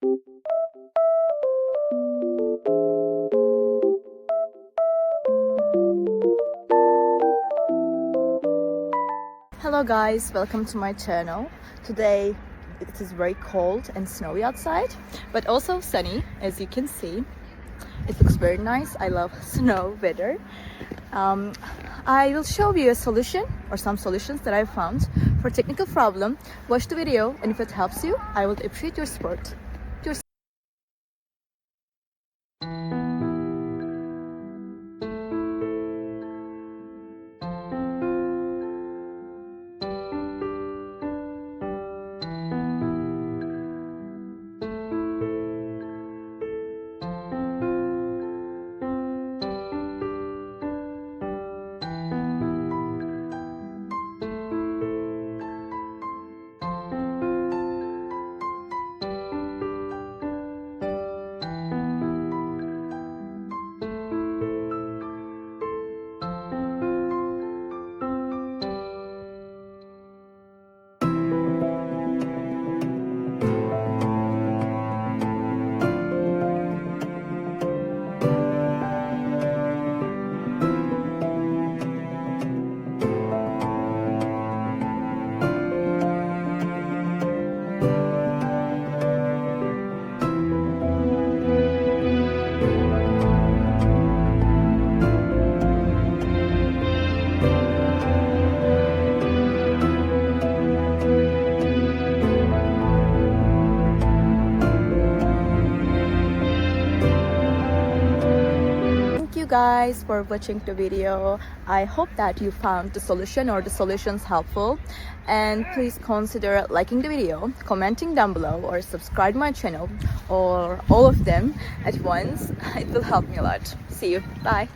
Hello guys, welcome to my channel. Today it is very cold and snowy outside, but also sunny, as you can see. It looks very nice. I love snow weather. I will show you a solution or some solutions that I found for technical problem. Watch the video, and if it helps you, I would appreciate your support. Guys for watching the video. I hope that you found the solution or the solutions helpful, and please consider liking the video, commenting down below, or subscribe my channel, or all of them at once. It will help me a lot. See you. Bye.